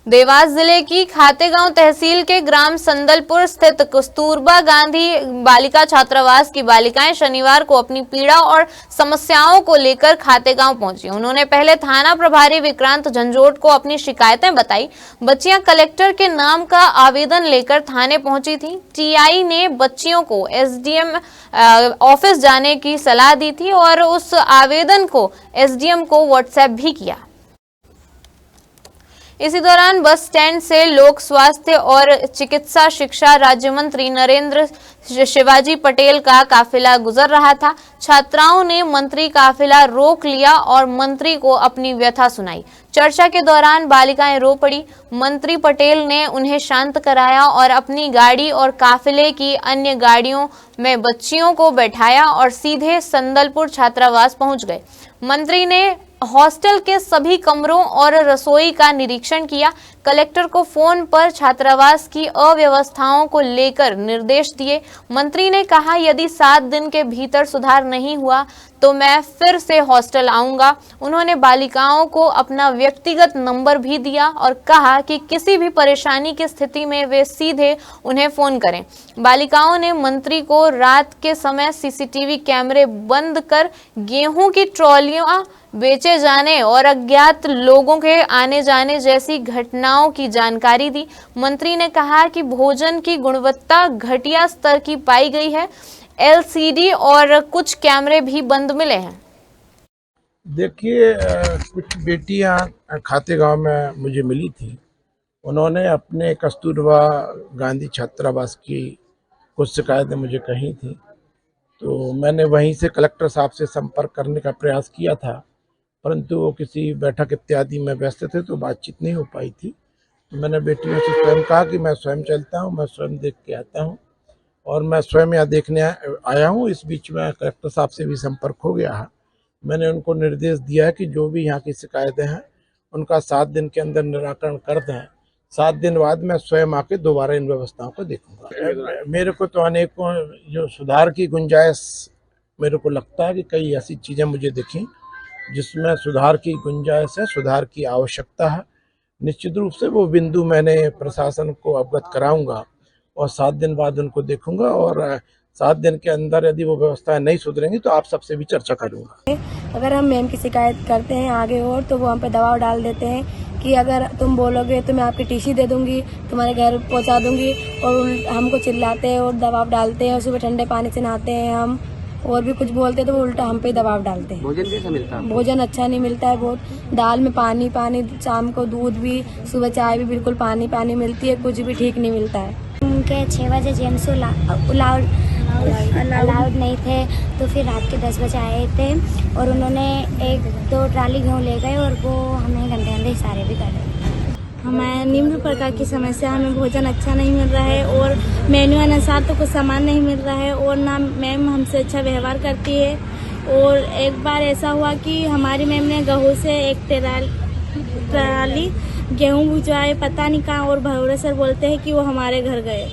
देवास जिले की खातेगांव तहसील के ग्राम संदलपुर स्थित कस्तूरबा गांधी बालिका छात्रावास की बालिकाएं शनिवार को अपनी पीड़ा और समस्याओं को लेकर खातेगांव पहुंची। उन्होंने पहले थाना प्रभारी विक्रांत झंझोट को अपनी शिकायतें बताई। बच्चियां कलेक्टर के नाम का आवेदन लेकर थाने पहुंची थी। टीआई ने बच्चियों को एसडीएम ऑफिस जाने की सलाह दी थी और उस आवेदन को एसडीएम को व्हाट्सएप भी किया। इसी दौरान बस स्टैंड से लोक स्वास्थ्य और चिकित्सा शिक्षा राज्य मंत्री नरेंद्र शिवाजी पटेल का काफिला गुजर रहा था। छात्राओं ने मंत्री काफिला रोक लिया और मंत्री को अपनी व्यथा सुनाई। चर्चा के दौरान बालिकाएं रो पड़ी। मंत्री पटेल ने उन्हें शांत कराया और अपनी गाड़ी और काफिले की अन्य गाड़ियों में बच्चियों को बैठाया और सीधे संदलपुर छात्रावास पहुंच गए। मंत्री ने हॉस्टल के सभी कमरों और रसोई का निरीक्षण किया। कलेक्टर को फोन पर छात्रावास की अव्यवस्थाओं को लेकर निर्देश दिए। मंत्री ने कहा, यदि 7 दिन के भीतर सुधार नहीं हुआ तो मैं फिर से हॉस्टल आऊंगा। उन्होंने बालिकाओं को अपना व्यक्तिगत नंबर भी दिया और कहा कि किसी भी परेशानी की स्थिति में वे सीधे उन्हें फोन करें। बालिकाओं ने मंत्री को रात के समय सीसीटीवी कैमरे बंद कर गेहूं की ट्रॉलियां बेचे जाने और अज्ञात लोगों के आने जाने जैसी घटनाओं की जानकारी दी। मंत्री ने कहा कि भोजन की गुणवत्ता घटिया स्तर की पाई गई है। एलसीडी और कुछ कैमरे भी बंद मिले हैं। देखिए, कुछ बेटियां खातेगांव में मुझे मिली थी। उन्होंने अपने कस्तूरबा गांधी छात्रावास की कुछ शिकायतें मुझे कही थी, तो मैंने वहीं से कलेक्टर साहब से संपर्क करने का प्रयास किया था, परंतु वो किसी बैठक इत्यादि में व्यस्त थे तो बातचीत नहीं हो पाई थी। तो मैंने बेटियों से स्वयं कहा कि मैं स्वयं चलता हूँ, मैं स्वयं देख के आता हूँ और मैं स्वयं यहाँ देखने आया हूँ। इस बीच में कलेक्टर साहब से भी संपर्क हो गया है। मैंने उनको निर्देश दिया है कि जो भी यहाँ की शिकायतें हैं उनका 7 दिन के अंदर निराकरण कर दें। 7 दिन बाद मैं स्वयं आके दोबारा इन व्यवस्थाओं को देखूंगा। मेरे को तो अनेकों जो सुधार की गुंजाइश मेरे को लगता है कि कई ऐसी चीज़ें मुझे दिखी जिसमें सुधार की गुंजाइश है, सुधार की आवश्यकता है। निश्चित रूप से वो बिंदु मैंने प्रशासन को अवगत कराऊंगा और 7 दिन बाद उनको देखूंगा और 7 दिन के अंदर यदि वो व्यवस्थाएं नहीं सुधरेंगी तो आप सबसे भी चर्चा करूंगा। अगर हम मैम की शिकायत करते हैं आगे और तो वो हम पे दबाव डाल देते हैं कि अगर तुम बोलोगे तो मैं आपकी टीसी दे दूंगी, तुम्हारे घर पहुंचा दूंगी, और हमको चिल्लाते हैं और दबाव डालते हैं। सुबह ठंडे पानी से नहाते हैं हम और भी कुछ बोलते हैं तो वो उल्टा हम पे दबाव डालते हैं। भोजन कैसा मिलता है? भोजन अच्छा नहीं मिलता है, बहुत दाल में पानी पानी, शाम को दूध भी, सुबह चाय भी बिल्कुल पानी पानी मिलती है, कुछ भी ठीक नहीं मिलता है। उनके 6 बजे जेम्स अलाउड नहीं थे, तो फिर रात के 10 बजे आए थे और उन्होंने 1-2 ट्राली गेहूँ ले गए और वो हमें गंदे गंदे इशारे भी कर रहे। हमें निम्न प्रकार की समस्या, हमें भोजन अच्छा नहीं मिल रहा है और मेन्यू अनुसार तो कुछ सामान नहीं मिल रहा है और ना मैम हमसे अच्छा व्यवहार करती है। और एक बार ऐसा हुआ कि हमारी मैम ने गेहूँ से 1 ट्राली गेहूँ भिजवाए, पता नहीं कहाँ, और भरोसे सर बोलते हैं कि वो हमारे घर गए।